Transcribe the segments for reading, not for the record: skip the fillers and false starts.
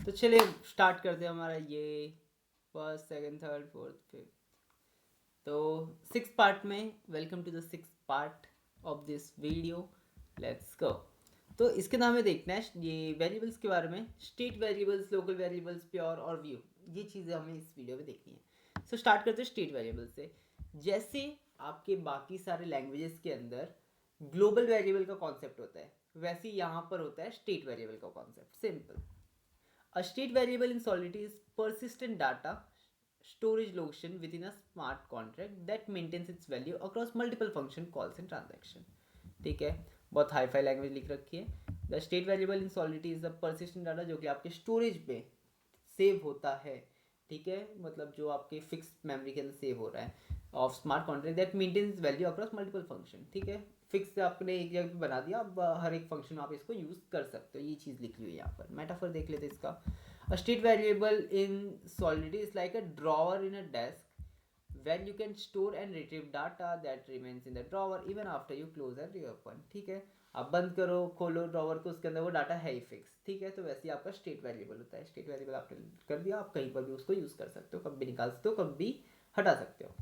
तो चलिए स्टार्ट करते हैं हमारा ये first second third fourth fifth. तो सिक्स पार्ट में welcome to the six part of this video. Let's go. तो इसके नाम में देखना है ये वेरिएबल्स के बारे में, state variables, local variables, pure और व्यू, ये चीज़ें हमें इस वीडियो में देखनी है। सो स्टार्ट करते हैं स्टेट वेरिएबल से। जैसे आपके बाकी सारे लैंग्वेजेस के अंदर ग्लोबल वेरिएबल का कॉन्सेप्ट होता है, वैसे यहाँ पर होता है स्टेट वेरिएबल का concept. Simple. A state variable in Solidity is persistent data storage location within a smart contract that maintains its value across multiple function calls and transaction. ठीक है, बहुत हाई फाई लैंग्वेज लिख रखी है। The state variable in Solidity is the persistent data जो कि आपके storage पे सेव होता है। ठीक है, मतलब जो आपके फिक्स मेमोरी के अंदर सेव हो रहा है of smart contract that maintains value across multiple function. ठीक है, फिक्स आपने एक जगह पे बना दिया, अब हर एक फंक्शन आप इसको यूज़ कर सकते हो। ये चीज़ लिखी हुई है यहाँ पर। मेटाफर देख लेते इसका। A state variable in Solidity is like a drawer in a desk where you can store and retrieve data that remains in the drawer even after you close and reopen। ठीक है, आप बंद करो खोलो drawer को, उसके अंदर वो डाटा है ही फिक्स। ठीक है, तो वैसे ही आपका स्टेट वेरिएबल होता है। स्टेट वेरिएबल आपने कर दिया, आप कहीं पर भी उसको यूज़ कर सकते हो, कभी भी निकाल सकते हो, कभी भी हटा सकते हो।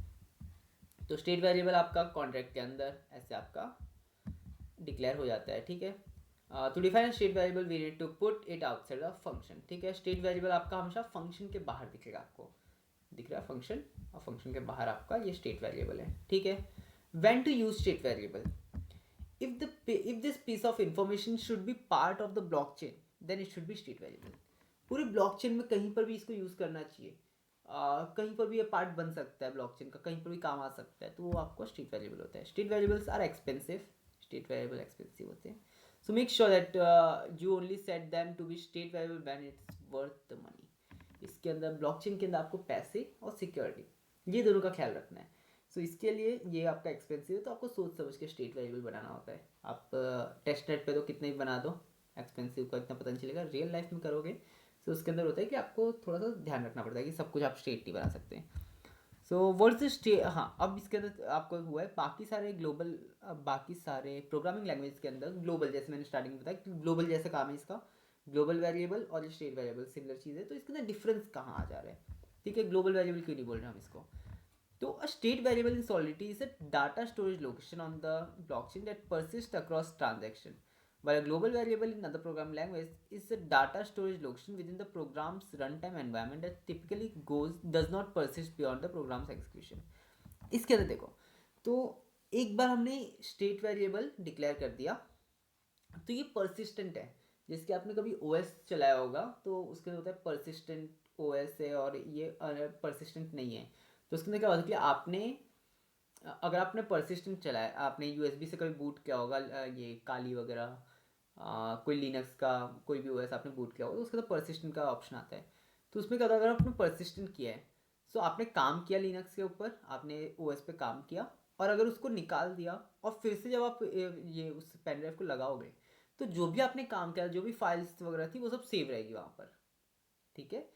तो स्टेट वेरिएबल आपका कॉन्ट्रैक्ट के अंदर ऐसे आपका डिक्लेयर हो जाता है। ठीक है, to define state variable we need to put it outside the function. ठीक है, स्टेट वेरिएबल आपका हमेशा फंक्शन के बाहर दिखेगा। आपको दिख रहा है फंक्शन, और फंक्शन के बाहर आपका ये स्टेट वेरिएबल है। ठीक है, when to use state variable, if this piece of information should be part of the blockchain then it should be state variable। पूरे ब्लॉकचेन में कहीं पर भी इसको यूज करना चाहिए। कहीं पर भी ये पार्ट बन सकता है ब्लॉकचेन का, कहीं पर भी काम आ सकता है, तो वो आपको स्टेट वेरिएबल होता है। State variables are expensive, state variable expensive होते हैं। So make sure that you only set them to be state variable when it's worth the money. इसके अंदर ब्लॉकचेन के अंदर आपको पैसे और सिक्योरिटी, ये दोनों का ख्याल रखना है। सो इसके लिए ये आपका एक्सपेंसिव है, तो आपको सोच समझ के स्टेट वेरिएबल बनाना होता है। आप टेस्ट नेट पे तो कितने भी बना दो, एक्सपेंसिव का इतना पता नहीं चलेगा। रियल लाइफ में करोगे तो उसके अंदर होता है कि आपको थोड़ा सा ध्यान रखना पड़ता है कि सब कुछ आप स्टेट नहीं बना सकते। सो वर्ड्स स्टेट, हाँ अब इसके अंदर आपको हुआ है बाकी सारे ग्लोबल, बाकी सारे प्रोग्रामिंग लैंग्वेज के अंदर ग्लोबल, जैसे मैंने स्टार्टिंग में बताया कि ग्लोबल जैसा काम है इसका। ग्लोबल वेरिएबल और स्टेट वेरिएबल सिमिलर चीज़ है, तो इसके अंदर डिफरेंस कहाँ आ जा रहा है। ठीक है, ग्लोबल वेरिएबल क्यों नहीं बोल रहे हम इसको। तो a state variable in Solidity is a data storage location on the blockchain that persists across transaction, while a global variable in other programming language is a data storage location within the program's runtime environment that typically does not persist beyond the program's execution। इसके अंदर देखो, तो एक बार हमने state variable declare कर दिया, तो ये परसिस्टेंट है। जिसके आपने कभी ओएस चलाया होगा तो उसके अंदर होता है परसिस्टेंट ओएस है, और ये परसिस्टेंट नहीं है। तो उसके अंदर क्या होता है कि आपने, अगर आपने परसिस्टेंट चलाया, आपने यूएसबी से कभी बूट किया होगा ये काली वगैरह, कोई लिनक्स का कोई भी ओएस आपने बूट किया होगा, तो उसके अंदर परसिस्टेंट का ऑप्शन आता है। तो उसमें क्या होता है, अगर आपने परसिस्टेंट किया है, सो आपने काम किया लिनक्स के ऊपर, आपने ओएस पे काम किया, और अगर उसको निकाल दिया और फिर से जब आप ये उस पेन ड्राइव को लगाओगे, तो जो भी आपने काम किया, जो भी फाइल्स वगैरह थी, वो सब सेव रहेगी वहाँ पर। ठीक है,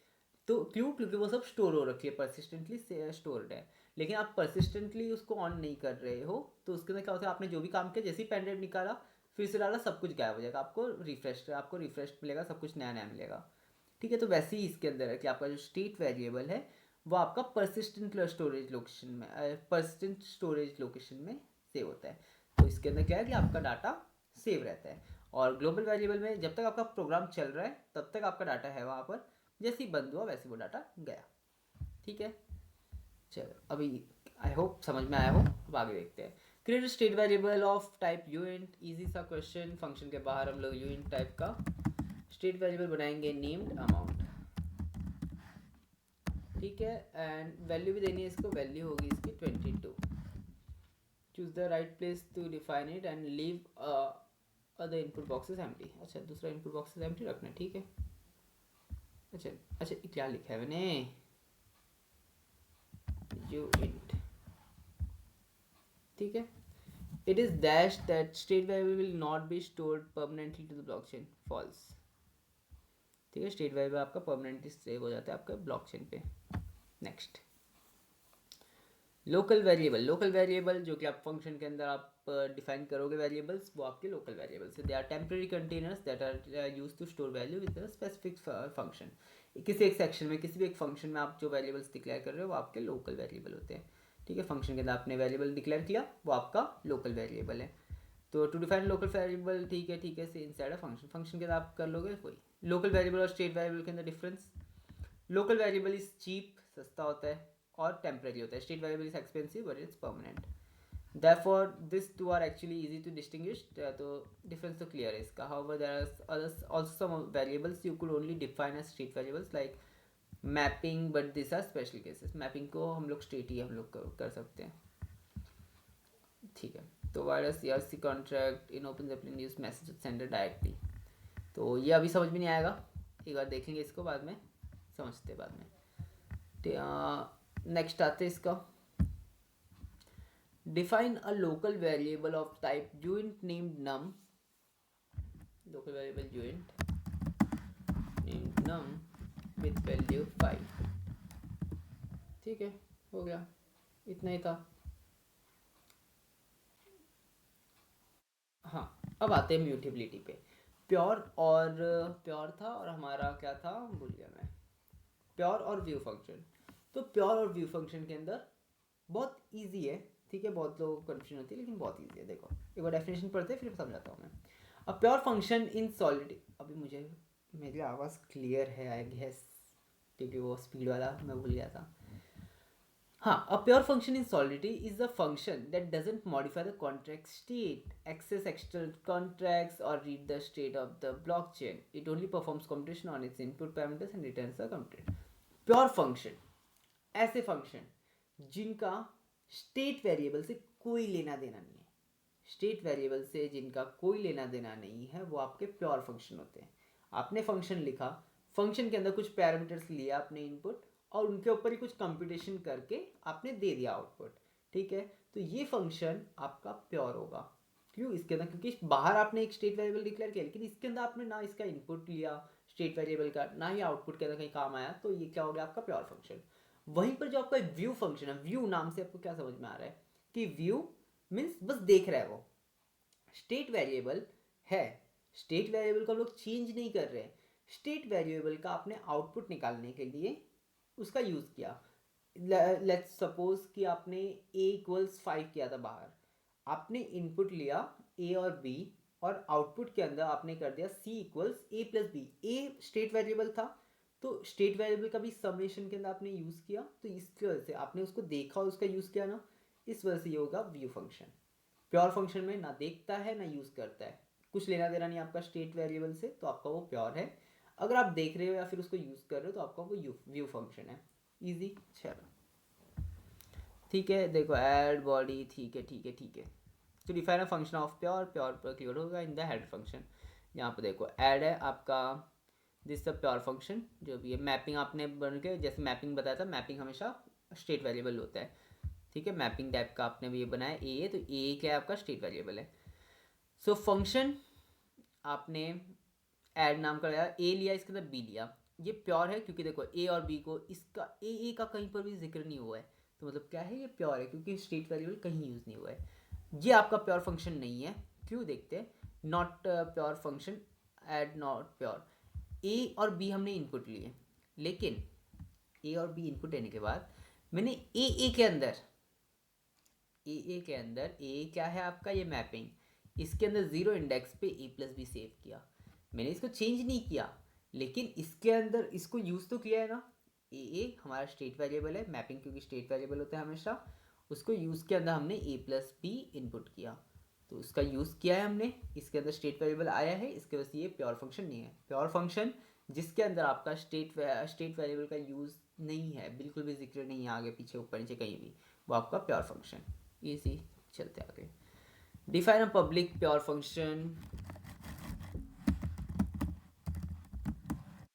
तो क्यों, क्योंकि वो सब स्टोर हो रखी है, परसिस्टेंटली स्टोर्ड है। लेकिन आप परसिस्टेंटली उसको ऑन नहीं कर रहे हो, तो उसके अंदर क्या होता है, आपने जो भी काम किया, जैसे ही पेन ड्राइव निकाला फिर से डाला, सब कुछ गायब हो जाएगा। आपको रिफ्रेश मिलेगा, सब कुछ नया नया मिलेगा। ठीक है, तो वैसे ही इसके अंदर है कि आपका जो स्टेट वेरिएबल है वो आपका परसिस्टेंट स्टोरेज लोकेशन में, परसिस्टेंट स्टोरेज लोकेशन में सेव होता है। तो इसके अंदर क्या है कि आपका डाटा सेव रहता है। और ग्लोबल वेरिएबल में जब तक आपका प्रोग्राम चल रहा है तब तक आपका डाटा है वहाँ पर, जैसे ही बंद हुआ वैसे वो डाटा गया। ठीक है, चलो अभी आई होप समझ में आया हो। अब आगे देखते हैं। Create state variable of type uint, easy सा क्वेश्चन। फंक्शन के बाहर हम लोग यूइंट टाइप का स्टेट वेरिएबल बनाएंगे नेम्ड अमाउंट। ठीक है, एंड वैल्यू भी देनी है इसको, वैल्यू होगी इसकी 22। Choose the right place to define it and leave other input boxes empty. अच्छा, दूसरा इनपुट बॉक्सेस एम्प्टी रखना है। ठीक है, अच्छा अच्छा, क्या लिखा है मैंने, यू इंट। ठीक है, it is dash that state variable will not be stored permanently to the blockchain, false. ठीक है, स्टेट वेरिएबल आपका परमानेंटली सेव हो जाता है आपका ब्लॉकचेन पे। Next, local variable. Local variable जो कि आप फंक्शन के अंदर आप आप डिफाइन करोगे वेरिएबल्स वो आपके लोकल वेरिएबल्स है। They are temporary containers that are use to store value with a specific function. किसी एक सेक्शन में किसी भी एक फंक्शन में आप जो वेरिएबल्स डिक्लेयर कर रहे हो वो आपके लोकल वेरिएबल होते हैं। ठीक है, फंक्शन के अंदर आपने वेरिएबल डिक्लेयर किया वो आपका लोकल वेरिएबल है। तो टू डिफाइन लोकल वेरिएबल, ठीक है से इनसाइड अ फंक्शन, फंक्शन के अंदर आप कर लोगे वही। लोकल वेरिएबल और स्टेट वेरिएबल के अंदर difference, local variable is cheap, सस्ता होता है और टेम्परेरी होता है। State variable is expensive but it's permanent. therefore these two are actually easy to distinguish, तो difference तो clear है इसका। however there are others also some variables you could only define as state variables like mapping, but these are special cases। mapping को हम लोग state ही हम लोग कर सकते हैं। ठीक है, तो virus ERC contract in open Zeppelin use message sender directly, तो ये अभी समझ में नहीं आएगा, एक बार देखेंगे इसको, बाद में समझते बाद में। नेक्स्ट आते इसका, define a local variable of type joint named num, local variable joint named num with value 5। ठीक है, हो गया, इतना ही था। हाँ, अब आते हैं म्यूटेबिलिटी पे। प्योर था और हमारा क्या था भूल गया मैं, प्योर और व्यू फंक्शन। तो प्योर और व्यू फंक्शन के अंदर बहुत इजी है। ठीक है, बहुत लोगों को कन्फ्यूजन होती है लेकिन बहुत इजी है। देखो एक बार डेफिनेशन पढ़ते फिर समझाता हूँ मैं। A pure function in solid, अभी मुझे मेरी आवाज़ क्लियर है आई गेस, क्योंकि वो स्पीड वाला मैं भूल गया था। हाँ, a pure function in Solidity is a function that doesn't modify the contract state, access external contracts, or read the state of the blockchain. It only performs computation on its input parameters and returns the computed. Pure function ऐसे function जिनका state variable से कोई लेना देना नहीं है, state variable से जिनका कोई लेना देना नहीं है वो आपके प्योर फंक्शन होते हैं। आपने फंक्शन लिखा, फंक्शन के अंदर कुछ पैरामीटर्स लिया आपने इनपुट, और उनके ऊपर ही कुछ कंप्यूटेशन करके आपने दे दिया आउटपुट। ठीक है, तो ये फंक्शन आपका प्योर होगा। क्यों इसके अंदर, क्योंकि बाहर आपने एक स्टेट वेरिएबल डिक्लेयर किया लेकिन इसके अंदर आपने ना इसका इनपुट लिया स्टेट वेरिएबल का, ना ही आउटपुट के अंदर कहीं काम आया, तो ये क्या हो गया आपका प्योर फंक्शन। वहीं पर जो आपका व्यू फंक्शन है, व्यू नाम से आपको क्या समझ में आ रहा है कि व्यू मीन्स बस देख रहा है, वो स्टेट वेरिएबल है, स्टेट वेरिएबल को हम लोग चेंज नहीं कर रहे हैं, स्टेट वेरिएबल का आपने आउटपुट निकालने के लिए उसका यूज़ किया। लेट्स सपोज कि आपने a इक्वल्स 5 किया था बाहर, आपने इनपुट लिया a और b और आउटपुट के अंदर आपने कर दिया c equals a plus b. a state variable था तो स्टेट वेरिएबल का भी समेशन के अंदर आपने यूज़ किया, तो इसकी वजह से आपने उसको देखा और उसका यूज़ किया ना, इस वजह से ये होगा व्यू फंक्शन। प्योर फंक्शन में ना देखता है ना यूज़ करता है, कुछ लेना देना नहीं आपका स्टेट वेरिएबल से, तो आपका वो प्योर है। अगर आप देख रहे हो या फिर उसको यूज़ कर रहे हो तो आपका वो व्यू फंक्शन है। इजी, चलो ठीक है। देखो ऐड बॉडी, ठीक है ठीक है ठीक है। तो define a function of pure, pure पर क्लियर होगा इन द हेड फंक्शन। यहाँ पर देखो ऐड है आपका, दिस द प्योर फंक्शन जो भी है। मैपिंग आपने बन के, जैसे मैपिंग बताया था, मैपिंग हमेशा स्टेट वेरिएबल होता है। ठीक है, मैपिंग टाइप का आपने भी ये बनाया ए है, तो ए क्या है आपका स्टेट वेरिएबल है। सो फंक्शन आपने ऐड नाम का लिया, ए लिया, इसके अंदर बी लिया, ये प्योर है क्योंकि देखो ए और बी को, इसका ए का कहीं पर भी जिक्र नहीं हुआ है, तो मतलब क्या है ये प्योर है क्योंकि स्टेट वेरिएबल कहीं यूज़ नहीं हुआ है। ये आपका प्योर फंक्शन नहीं है, क्यों देखते हैं। Not pure function, add not pure. A और बी हमने इनपुट लिए, लेकिन ए और बी इनपुट लेने के बाद मैंने ए के अंदर, ए के अंदर ए क्या है आपका ये मैपिंग, इसके अंदर जीरो इंडेक्स पे ए प्लस बी सेव किया, मैंने इसको चेंज नहीं किया, लेकिन इसके अंदर इसको यूज़ तो किया है ना। ए हमारा स्टेट वेरिएबल है, मैपिंग क्योंकि स्टेट वेरिएबल होता है हमेशा, उसको यूज़ के अंदर हमने ए प्लस बी इनपुट किया, तो उसका यूज़ किया है हमने, इसके अंदर स्टेट वेरिएबल आया है, इसके वजह से ये प्योर फंक्शन नहीं है। प्योर फंक्शन जिसके अंदर आपका स्टेट वेरिएबल का यूज़ नहीं है, बिल्कुल भी जिक्र नहीं है आगे पीछे ऊपर नीचे कहीं भी, वो आपका प्योर फंक्शन। इजी, चलते आगे। Define a public pure function,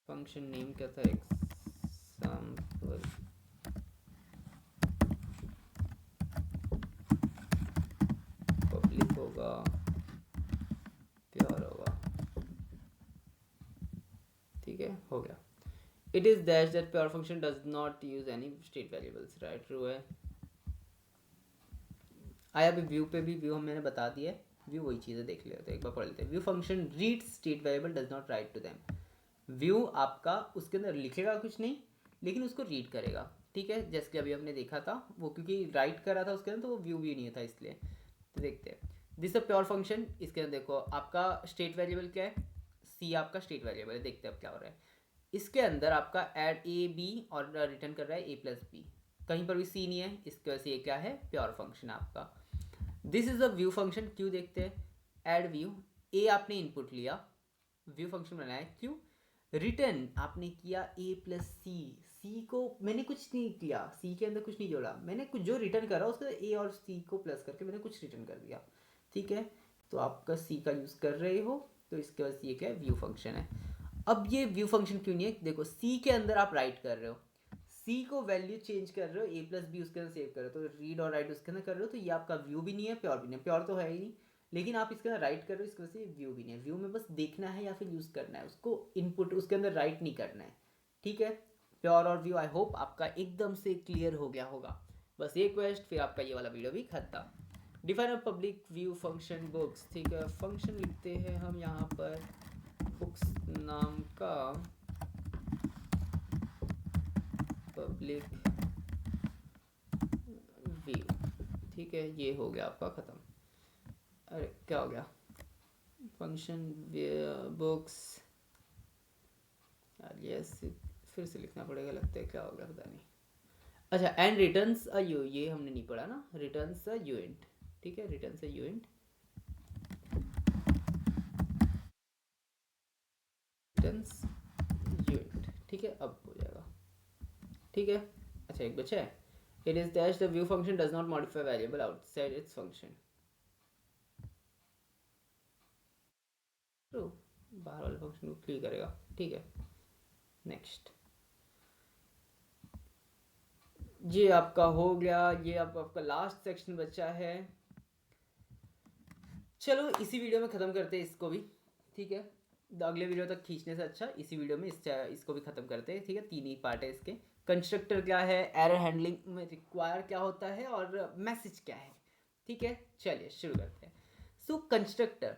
function name क्या था, एग्जाम्पल, पब्लिक होगा, प्योर होगा, ठीक है, हो गया। It is that pure function does not use any state variables, right, true है। आया भी व्यू पे भी, व्यू मैंने बता दिया है, व्यू वही चीज़ें देख लेते हैं, एक बार पढ़ लेते हैं। View function read state variable does not write to them. View आपका उसके अंदर लिखेगा कुछ नहीं, लेकिन उसको रीड करेगा, ठीक है, जैसे कि अभी हमने देखा था वो, क्योंकि राइट कर रहा था उसके अंदर तो वो व्यू भी नहीं था इसलिए। तो देखते हैं, दिस अ प्योर फंक्शन। इसके अंदर देखो आपका स्टेट वेरिएबल क्या है, सी आपका स्टेट वेरिएबल है। देखते हैं अब क्या हो रहा है। इसके अंदर आपका ऐड ए बी और रिटर्न कर रहा है ए प्लस बी, कहीं पर भी सी नहीं है, इसकी वजह से ये क्या है, प्योर फंक्शन आपका। This is a view function. क्यों देखते हैं, ऐड व्यू, ए आपने इनपुट लिया, व्यू फंक्शन बनाया, क्यों, रिटर्न आपने किया ए प्लस सी, सी को मैंने कुछ नहीं किया, सी के अंदर कुछ नहीं जोड़ा, मैंने कुछ जो रिटर्न करा उसके ए और सी को प्लस करके मैंने कुछ रिटर्न कर दिया, ठीक है। तो आपका सी का यूज़ कर रहे हो, तो इसके वजह से ये क्या है, व्यू फंक्शन है। अब ये व्यू फंक्शन क्यों नहीं है, देखो सी के अंदर आप राइट कर रहे हो, सी को वैल्यू चेंज कर रहे हो, ए प्लस बी उसके अंदर सेव कर रहे हो, तो रीड और राइट उसके अंदर कर रहे हो, तो ये आपका व्यू भी नहीं है, प्योर भी नहीं है, प्योर तो है ही नहीं, लेकिन आप इसके अंदर राइट कर रहे हो, इसकी वजह से व्यू भी नहीं है। व्यू में बस देखना है या फिर यूज़ करना है, उसको इनपुट उसके अंदर राइट नहीं करना है, ठीक है। प्योर और व्यू, आई होप आपका एकदम से क्लियर हो गया होगा। बस ये क्वेश्चन, फिर आपका ये वाला वीडियो भी खत्म। Define a public view function books, ठीक है, फंक्शन लिखते हैं हम यहाँ पर बुक्स नाम का पब्लिक व्यू, ठीक है, ये हो गया आपका ख़त्म। अरे क्या हो गया, फंक्शन बुक्स, यार ये फिर से लिखना पड़ेगा लगता है, क्या हो गया पता नहीं। अच्छा, एंड रिटर्न्स अ यू, ये हमने नहीं पढ़ा ना, रिटर्न्स अ यूएंट, ठीक है, रिटर्न्स अ यूएंट, रिटर्न्स यूएंट, ठीक है, अब हो जाएगा, ठीक है। अच्छा एक बचा है, it is दैश the view function does not modify variable outside its function, तो बाहर वाले फंक्शन को क्लियर करेगा, ठीक है। नेक्स्ट, ये आपका हो गया, ये अब आपका लास्ट सेक्शन बचा है। चलो इसी वीडियो में ख़त्म करते हैं इसको भी, ठीक है, अगले वीडियो तक खींचने से अच्छा इसी वीडियो में इसको भी ख़त्म करते हैं, ठीक है। तीन ही पार्ट है इसके, कंस्ट्रक्टर क्या है, एरर हैंडलिंग में रिक्वायर क्या होता है, और मैसेज क्या है, ठीक है। चलिए शुरू करते हैं। सो कंस्ट्रक्टर,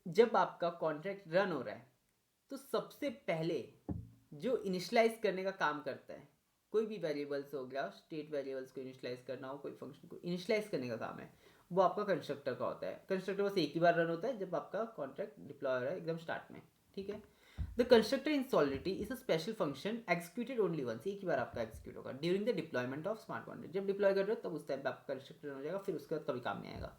जब आपका कॉन्ट्रैक्ट रन हो रहा है तो सबसे पहले जो इनिशलाइज करने का काम करता है, कोई भी वेरिएबल्स हो गया, स्टेट वेरिएबल्स को इनिशलाइज करना हो, कोई फंक्शन को इनिशलाइज करने का काम है, वो आपका कंस्ट्रक्टर का होता है। कंस्ट्रक्टर बस एक ही बार रन होता है जब आपका कॉन्ट्रैक्ट डिप्लॉय हो रहा है एकदम स्टार्ट में, ठीक है। The constructor in Solidity is a special function executed only once, एक ही बार आपका एक्सिक्यूट होगा during the deployment of smart contract, जब डिप्लॉय कर रहे हो तब उस टाइम पे आपका कंस्ट्रक्टर रन हो जाएगा, फिर उसके बाद कभी काम नहीं आएगा।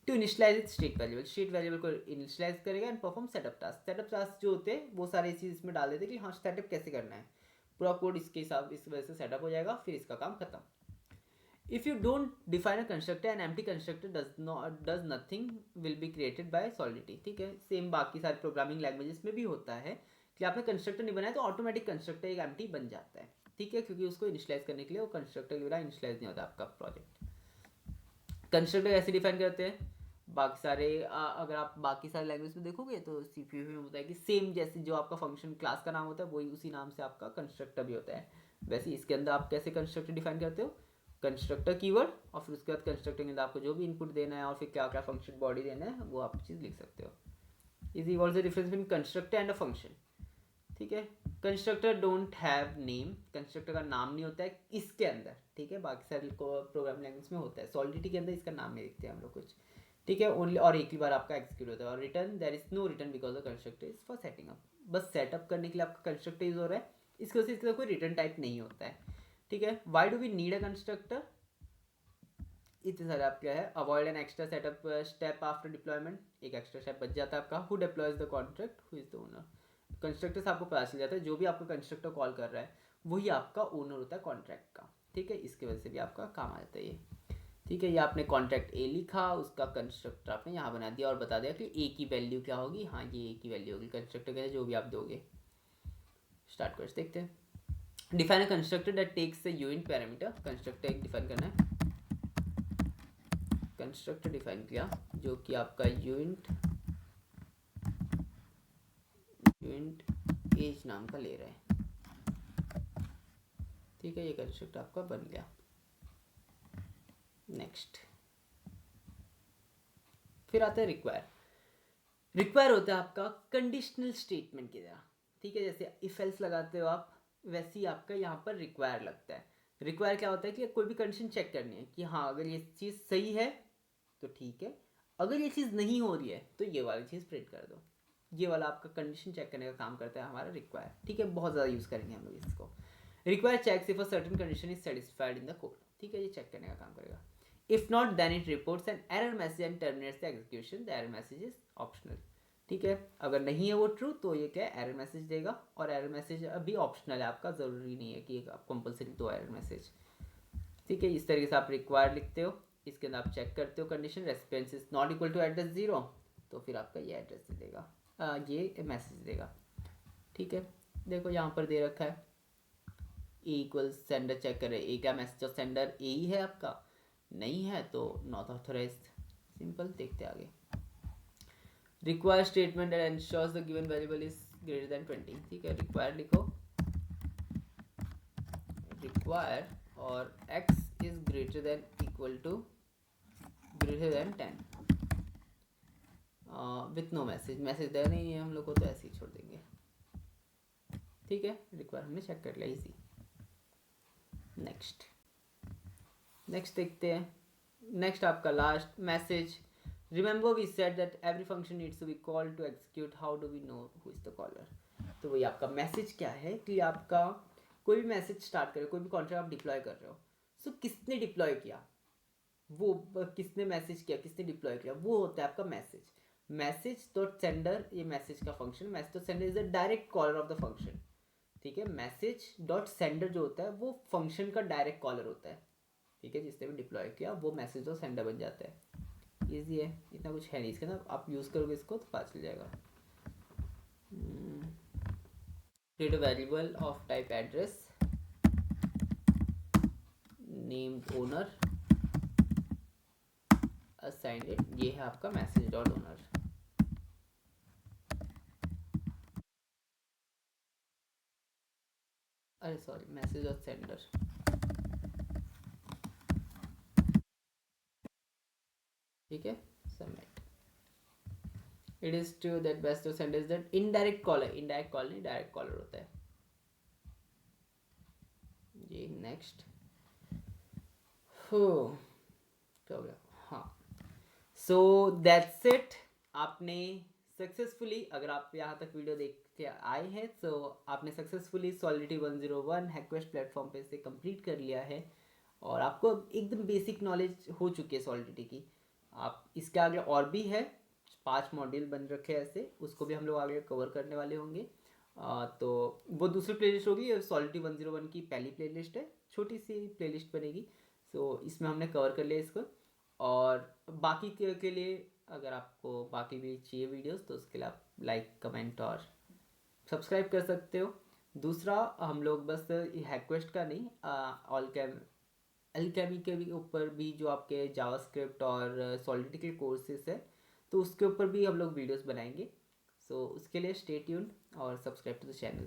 To initialise it state variable, state variable को इनिशलाइज करेगा and perform setup task, setup task जो होते हैं वो सारे चीज़ इसमें डाल देते हैं कि हाँ सेटअप कैसे करना है, पूरा कोड इसके हिसाब इस वजह से सेटअप हो जाएगा, फिर इसका काम खत्म। If you don't define a constructor, an empty constructor does nothing will be created by Solidity, ठीक है। सेम बाकी सारे प्रोग्रामिंग लैंग्वेजेस में भी होता है कि आपने कंस्ट्रक्टर नहीं बनाया तो ऑटोमेटिक कंस्ट्रक्टर एक एम्प्टी बन जाता है, ठीक है, क्योंकि उसको इनिशियलाइज करने के लिए वो कंस्ट्रक्टर के बिना इनिशियलाइज नहीं होता आपका प्रोजेक्ट। कंस्ट्रक्टर ऐसे डिफाइन करते हैं, बाकी सारे अगर आप बाकी सारे लैंग्वेज में देखोगे तो सीपीयू में होता है कि सेम जैसे जो आपका फंक्शन क्लास का नाम होता है वही उसी नाम से आपका कंस्ट्रक्टर भी होता है। वैसे इसके अंदर आप कैसे कंस्ट्रक्टर डिफाइन करते हो, कंस्ट्रक्टर कीवर्ड और फिर उसके बाद कंस्ट्रक्टर के अंदर आपको जो भी इनपुट देना है और फिर क्या क्या फंक्शन बॉडी देना है वो आप चीज़ लिख सकते हो। Is evolve the difference between constructor and a function, ठीक है। Constructor don't have name, constructor का नाम नहीं होता है इसके अंदर, ठीक है, बाकी सारे प्रोग्राम लैंग्वेज में होता है, सॉलिडिटी के अंदर इसका नाम नहीं लिखते हम लोग कुछ, ठीक है, ओनली, और एक ही बार आपका एक्सिक्यूट होता है। और return, there is no return because the constructor is for setting up, बस सेटअप करने के लिए आपका कंस्ट्रक्टर यूज हो रहा है, इसकी वजह से इसका कोई रिटर्न टाइप नहीं होता है, ठीक है। Why do we need a constructor, इतने सारे आप क्या है, avoid an extra setup step after deployment, एक एक्स्ट्रा स्टेप बच जाता है आपका। Who deploys the contract, who is the owner, constructor से आपको पता चल जाता है जो भी आपका कंस्ट्रक्टर कॉल कर रहा है वही आपका ओनर होता है कॉन्ट्रैक्ट का, ठीक है, इसकी वजह से भी आपका काम आ जाता है ये, ठीक है। ये आपने कॉन्ट्रैक्ट ए लिखा, उसका कंस्ट्रक्टर आपने यहाँ बना दिया और बता दिया कि ए की वैल्यू क्या होगी, हाँ ये ए की वैल्यू होगी, कंस्ट्रक्टर के जो भी आप दोगे। स्टार्ट कर देखते हैं। Define a constructor that takes the unit parameter, constructor एक डिफाइन करना है, कंस्ट्रक्टर डिफाइन किया जो कि आपका यूनिट एज नाम का ले रहा है, ठीक है, ये कंस्ट्रक्टर आपका बन गया। नेक्स्ट, फिर आता है रिक्वायर। रिक्वायर होता है आपका कंडीशनल स्टेटमेंट की तरह, ठीक है, जैसे इफ एल्स लगाते हो आप, वैसे ही आपका यहाँ पर रिक्वायर लगता है। रिक्वायर क्या होता है कि कोई भी कंडीशन चेक करनी है कि हाँ अगर ये चीज़ सही है तो ठीक है, अगर ये चीज़ नहीं हो रही है तो ये वाली चीज़ प्रिंट कर दो। ये वाला आपका कंडीशन चेक करने का काम करता है हमारा रिक्वायर, ठीक है, बहुत ज़्यादा यूज़ करेंगे हम लोग इसको। Require checks if a certain condition is satisfied in the code, ठीक है, ये चेक करने का काम करेगा। If not then it reports an error message and terminates the execution, the error message is optional, ठीक है, अगर नहीं है वो ट्रू तो ये क्या है एरर मैसेज देगा, और एरर मैसेज अभी ऑप्शनल है, आपका ज़रूरी नहीं है कि आप कंपलसरी दो एरर मैसेज, ठीक है। इस तरीके से आप रिक्वायर लिखते हो, इसके अंदर आप चेक करते हो condition response is not equal to address 0, तो फिर आपका ये एड्रेस दे देगा, ये मैसेज देगा, ठीक है। देखो यहाँ पर दे रखा है ए इक्वल सेंडर, चेक करें ए का मैसेज ऑफ सेंडर ए ही है आपका, नहीं है तो नॉट ऑथोराइज्ड, सिंपल। देखते आगे। Require statement that ensures the given variable is greater than 20, ठीक है, रिक्वायर लिखो, रिक्वायर और x is greater than equal to greater than 10 with no message, message देना नहीं है हम लोग को तो ऐसे ही छोड़ देंगे, ठीक है। रिक्वायर हमने चेक कर लिया, इजी। नेक्स्ट देखते हैं। नेक्स्ट आपका last message, remember we said that every function needs to be called to execute, how do we know who is the caller. तो वही आपका मैसेज क्या है कि आपका कोई भी मैसेज स्टार्ट करे, कोई भी कॉन्ट्रैक्ट आप डिप्लॉय कर रहे हो, सो किसने डिप्लॉय किया, वो किसने मैसेज किया, किसने डिप्लॉय किया, वो होता है आपका मैसेज। मैसेज डॉट सेंडर, ये मैसेज का function, message dot sender is the direct caller of the function, ठीक है। मैसेज डॉट सेंडर जो होता है वो फंक्शन का डायरेक्ट कॉलर होता है, ठीक है, जिसने भी डिप्लॉय किया वो मैसेज डॉट सेंडर बन जाता है। ईजी है, इतना कुछ है नहीं इसके ना, आप यूज़ करोगे इसको तो पता चल जाएगा। create a variable of type address named owner assigned it, ये है आपका मैसेज डॉट ओनर। अरे सॉरी, मैसेज डॉट सेंडर, ठीक है, submit. It is true that best of sender is that indirect caller, indirect call नहीं direct caller होता है ये। नेक्स्ट हो क्या हो गया, हाँ, सो दैट्स इट। आपने सक्सेसफुली, अगर आप यहाँ तक वीडियो देख के आए हैं तो आपने सक्सेसफुली सॉलिडिटी 101 हैकवेस्ट प्लेटफॉर्म पे से कंप्लीट कर लिया है, और आपको एकदम बेसिक नॉलेज हो चुकी है सॉलिडिटी की। आप इसके आगे और भी है, 5 मॉड्यूल बन रखे हैं ऐसे, उसको भी हम लोग आगे कवर करने वाले होंगे। तो वो दूसरी प्लेलिस्ट होगी, सॉलिडिटी 101 की पहली प्लेलिस्ट है, छोटी सी प्लेलिस्ट बनेगी, सो इसमें हमने कवर कर लिया इसको। और बाकी के लिए अगर आपको बाकी भी चाहिए वीडियोस तो उसके लिए आप लाइक कमेंट और सब्सक्राइब कर सकते हो। दूसरा, हम लोग बस हैकवेस्ट का नहीं, अल्केमी के भी ऊपर भी जो आपके जावास्क्रिप्ट और सॉलिडिटी के कोर्सेज है तो उसके ऊपर भी हम लोग वीडियोस बनाएंगे, सो उसके लिए स्टे ट्यून्ड और सब्सक्राइब टू द चैनल।